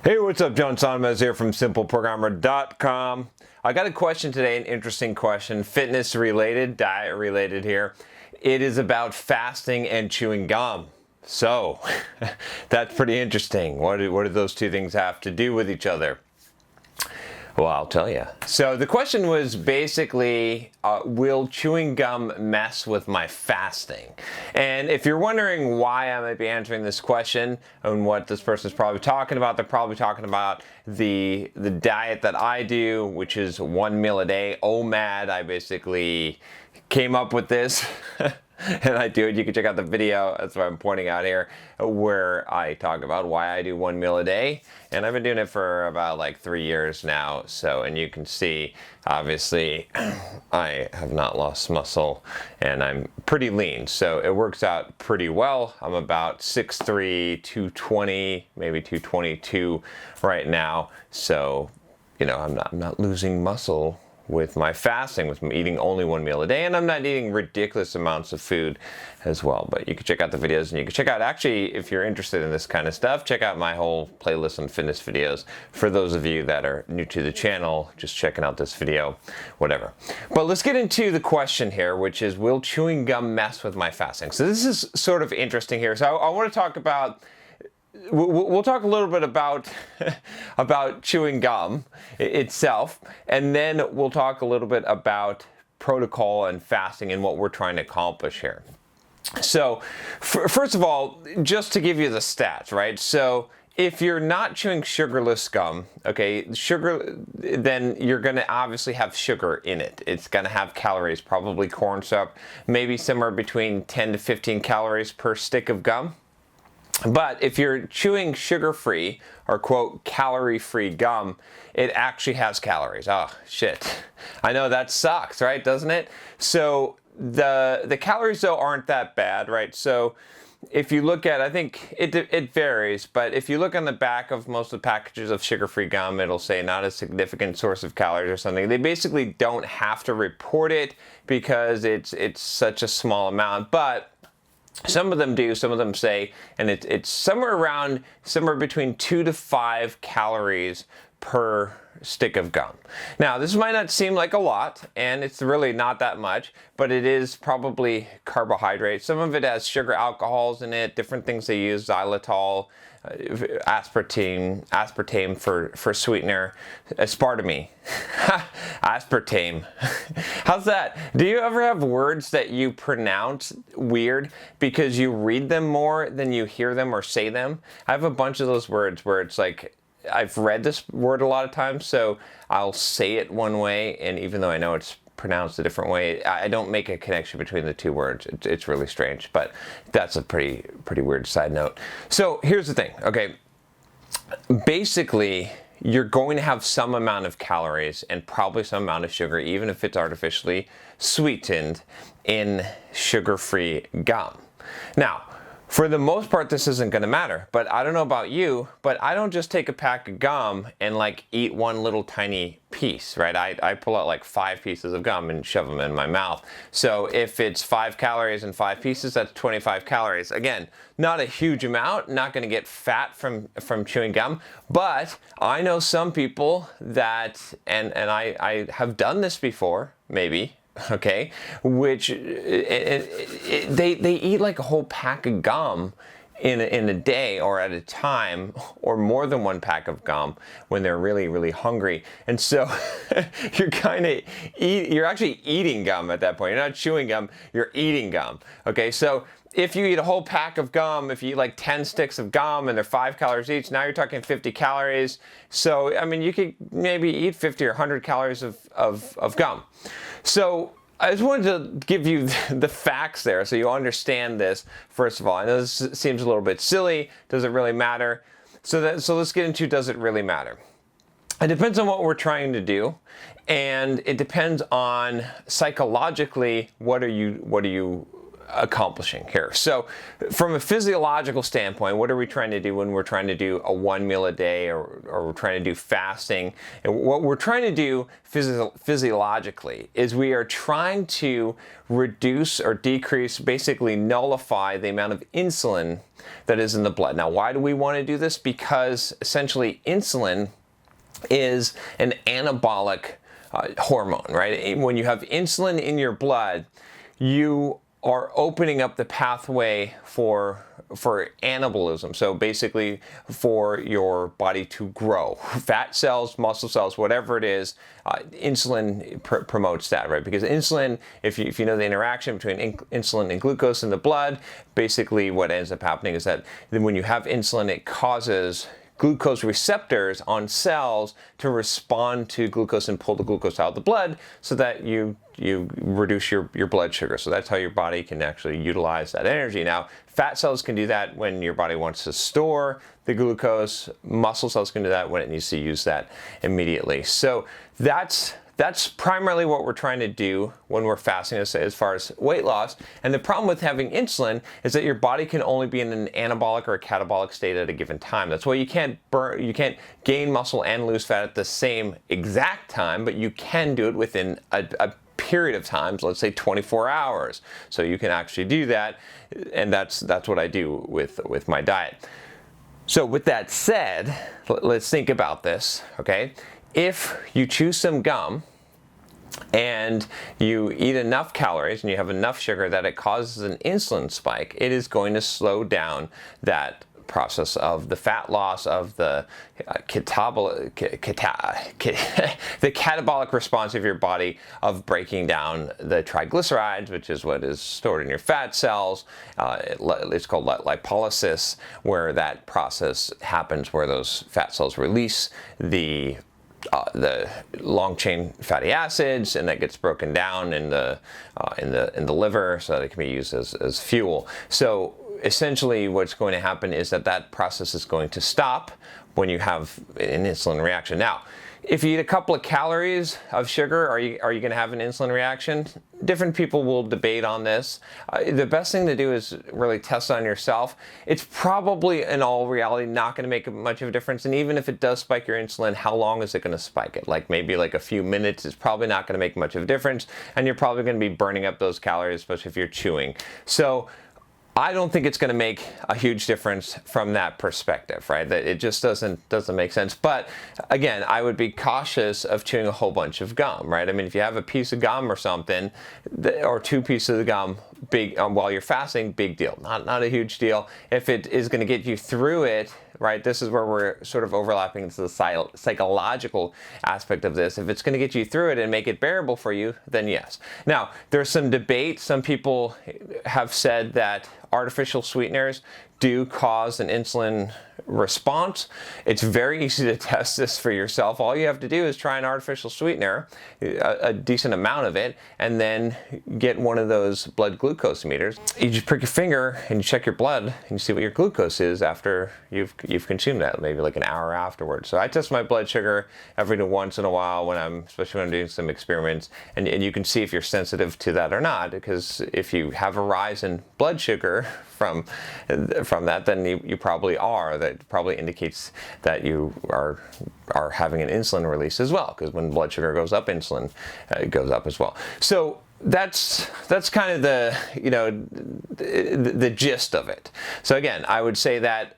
Hey, what's up? John Sonmez here from SimpleProgrammer.com. I got a question today, an interesting question, fitness related, diet related here. It is about fasting and chewing gum. So, that's pretty interesting. What do those two things have to do with each other? Well, I'll tell you. So the question was basically, will chewing gum mess with my fasting? And if you're wondering why I might be answering this question and what this person's probably talking about, they're probably talking about the diet that I do, which is 1 meal a day. OMAD, I basically came up with this. And I do it. You can check out the video, that's what I'm pointing out here, where I talk about why I do 1 meal a day. And I've been doing it for about like 3 years now. So, and you can see, obviously, I have not lost muscle and I'm pretty lean. So it works out pretty well. I'm about 6'3", 220, maybe 222 right now. So, you know, I'm not losing muscle with my fasting, with eating only 1 meal a day, and I'm not eating ridiculous amounts of food as well. But you can check out the videos, and you can check out, actually, if you're interested in this kind of stuff, check out my whole playlist on fitness videos. For those of you that are new to the channel, just checking out this video, whatever. But let's get into the question here, which is, will chewing gum mess with my fasting? So this is sort of interesting here. So I want to talk about, we'll talk a little bit about about chewing gum itself, and then we'll talk a little bit about protocol and fasting and what we're trying to accomplish here. So first of all, just to give you the stats, right? So if you're not chewing sugarless gum, okay, sugar, then you're going to obviously have sugar in it. It's going to have calories, probably corn syrup, maybe somewhere between 10 to 15 calories per stick of gum. But if you're chewing sugar-free or quote calorie-free gum, it actually has calories. Oh, shit. I know that sucks, right? Doesn't it? So the calories though aren't that bad, right? So if you look at, I think it varies, but if you look on the back of most of the packages of sugar-free gum, it'll say not a significant source of calories or something. They basically don't have to report it because it's such a small amount, but some of them do, some of them say, and it's somewhere between 2 to 5 calories per stick of gum. Now, this might not seem like a lot, and it's really not that much, but it is probably carbohydrates. Some of it has sugar alcohols in it, different things they use, xylitol, aspartame for sweetener, aspartame, aspartame. How's that? Do you ever have words that you pronounce weird because you read them more than you hear them or say them? I have a bunch of those words where it's like, I've read this word a lot of times, so I'll say it one way, and even though I know it's pronounced a different way, I don't make a connection between the two words. It's really strange, but that's a pretty weird side note. So here's the thing, okay? Basically, you're going to have some amount of calories and probably some amount of sugar, even if it's artificially sweetened, in sugar-free gum. Now, for the most part, this isn't going to matter, but I don't know about you, but I don't just take a pack of gum and like eat one little tiny piece, right? I pull out like 5 pieces of gum and shove them in my mouth. So if it's 5 calories and 5 pieces, that's 25 calories. Again, not a huge amount, not going to get fat from chewing gum, but I know some people that, and I have done this before, maybe, okay, which they eat like a whole pack of gum in a day or at a time, or more than 1 pack of gum when they're really hungry. And so you're you're actually eating gum at that point. You're not chewing gum, you're eating gum. Okay, so if you eat a whole pack of gum, if you eat like 10 sticks of gum and they're 5 calories each, now you're talking 50 calories. So, I mean, you could maybe eat 50 or 100 calories of gum. So I just wanted to give you the facts there so you understand this, first of all. I know this seems a little bit silly. Does it really matter? So let's get into, does it really matter? It depends on what we're trying to do, and it depends on psychologically what are you accomplishing here. So from a physiological standpoint, what are we trying to do when we're trying to do a 1 meal a day, or we're trying to do fasting? And what we're trying to do physiologically is we are trying to reduce or decrease, basically nullify the amount of insulin that is in the blood. Now, why do we want to do this? Because essentially insulin is an anabolic hormone, right? When you have insulin in your blood, you are opening up the pathway for anabolism. So basically for your body to grow. Fat cells, muscle cells, whatever it is, insulin promotes that, right? Because insulin, if you know the interaction between insulin and glucose in the blood, basically what ends up happening is that when you have insulin, it causes glucose receptors on cells to respond to glucose and pull the glucose out of the blood so that you reduce your blood sugar. So that's how your body can actually utilize that energy. Now, fat cells can do that when your body wants to store the glucose. Muscle cells can do that when it needs to use that immediately. So that's primarily what we're trying to do when we're fasting as far as weight loss. And the problem with having insulin is that your body can only be in an anabolic or a catabolic state at a given time. That's why you can't gain muscle and lose fat at the same exact time, but you can do it within a period of times, let's say 24 hours. So you can actually do that, and that's what I do with my diet. So with that said, let's think about this, okay? If you chew some gum and you eat enough calories and you have enough sugar that it causes an insulin spike, it is going to slow down that process of the fat loss, of the catabolic response of your body of breaking down the triglycerides, which is what is stored in your fat cells. It's called lipolysis, where that process happens, where those fat cells release the long chain fatty acids, and that gets broken down in the liver so that it can be used as fuel. So essentially what's going to happen is that process is going to stop when you have an insulin reaction. Now, if you eat a couple of calories of sugar, are you going to have an insulin reaction? Different people will debate on this. The best thing to do is really test on yourself. It's probably, in all reality, not going to make much of a difference. And even if it does spike your insulin, how long is it going to spike it? Like maybe like a few minutes. It's probably not going to make much of a difference. And you're probably going to be burning up those calories, especially if you're chewing. So I don't think it's going to make a huge difference from that perspective, right? That it just doesn't make sense. But again, I would be cautious of chewing a whole bunch of gum, right? I mean, if you have a piece of gum or something, or 2 pieces of gum, big while you're fasting, big deal. Not a huge deal. If it is going to get you through it, right? This is where we're sort of overlapping into the psychological aspect of this. If it's going to get you through it and make it bearable for you, then yes. Now, there's some debate. Some people have said that artificial sweeteners do cause an insulin response. It's very easy to test this for yourself. All you have to do is try an artificial sweetener, a decent amount of it, and then get one of those blood glucose meters. You just prick your finger and you check your blood and you see what your glucose is after you've consumed that, maybe like an hour afterwards. So I test my blood sugar every once in a while especially when I'm doing some experiments, and you can see if you're sensitive to that or not, because if you have a rise in blood sugar from that, then you probably are. That probably indicates that you are having an insulin release as well, because when blood sugar goes up, insulin goes up as well. So that's kind of the gist of it. So again, I would say that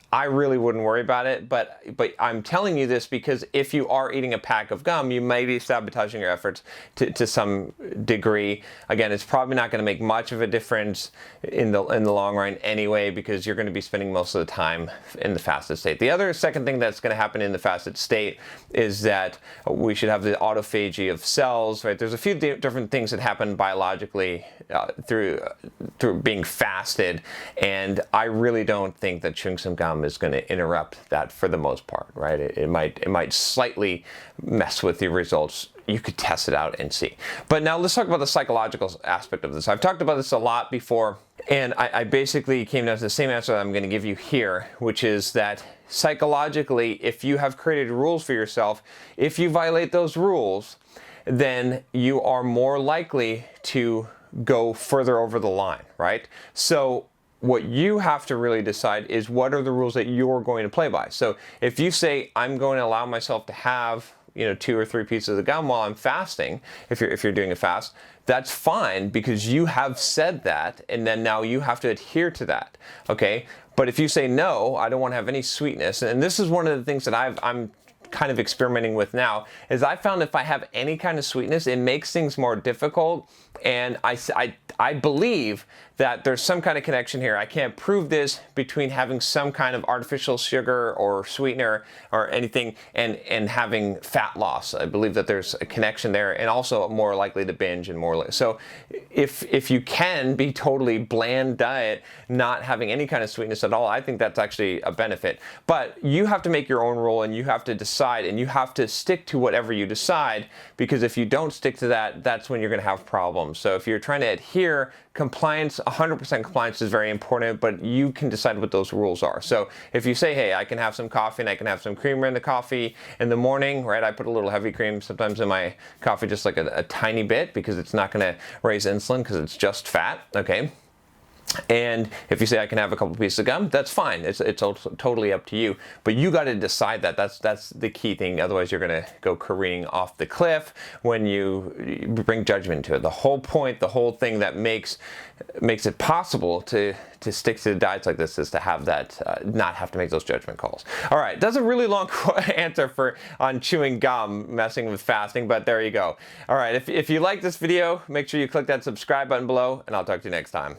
I really wouldn't worry about it, but I'm telling you this because if you are eating a pack of gum, you may be sabotaging your efforts to some degree. Again, it's probably not going to make much of a difference in the long run anyway, because you're going to be spending most of the time in the fasted state. The other second thing that's going to happen in the fasted state is that we should have the autophagy of cells, right? There's a few different things that happen biologically through being fasted, and I really don't think that chewing some gum is going to interrupt that for the most part, right? It might slightly mess with your results. You could test it out and see. But now let's talk about the psychological aspect of this. I've talked about this a lot before, and I basically came down to the same answer that I'm going to give you here, which is that psychologically, if you have created rules for yourself, if you violate those rules, then you are more likely to go further over the line, right? So what you have to really decide is what are the rules that you're going to play by. So if you say, I'm going to allow myself to have 2 or 3 pieces of gum while I'm fasting, if you're doing a fast, that's fine because you have said that, and then now you have to adhere to that, okay? But if you say, no, I don't want to have any sweetness, and this is one of the things that I'm kind of experimenting with now, is I found if I have any kind of sweetness, it makes things more difficult, and I believe that there's some kind of connection here. I can't prove this between having some kind of artificial sugar or sweetener or anything and having fat loss. I believe that there's a connection there, and also more likely to binge and more. So if you can be totally bland diet, not having any kind of sweetness at all, I think that's actually a benefit. But you have to make your own rule, and you have to decide, and you have to stick to whatever you decide, because if you don't stick to that, that's when you're going to have problems. So if you're trying to adhere, compliance, 100% compliance is very important, but you can decide what those rules are. So if you say, hey, I can have some coffee and I can have some creamer in the coffee in the morning, right? I put a little heavy cream sometimes in my coffee, just like a tiny bit, because it's not going to raise insulin because it's just fat, okay? And if you say I can have a couple pieces of gum, that's fine. It's totally up to you. But you got to decide that. That's the key thing. Otherwise, you're going to go careening off the cliff when you bring judgment to it. The whole point, the whole thing that makes it possible to stick to diets like this is to have that, not have to make those judgment calls. All right, that's a really long answer on chewing gum, messing with fasting, but there you go. All right, if you like this video, make sure you click that subscribe button below, and I'll talk to you next time.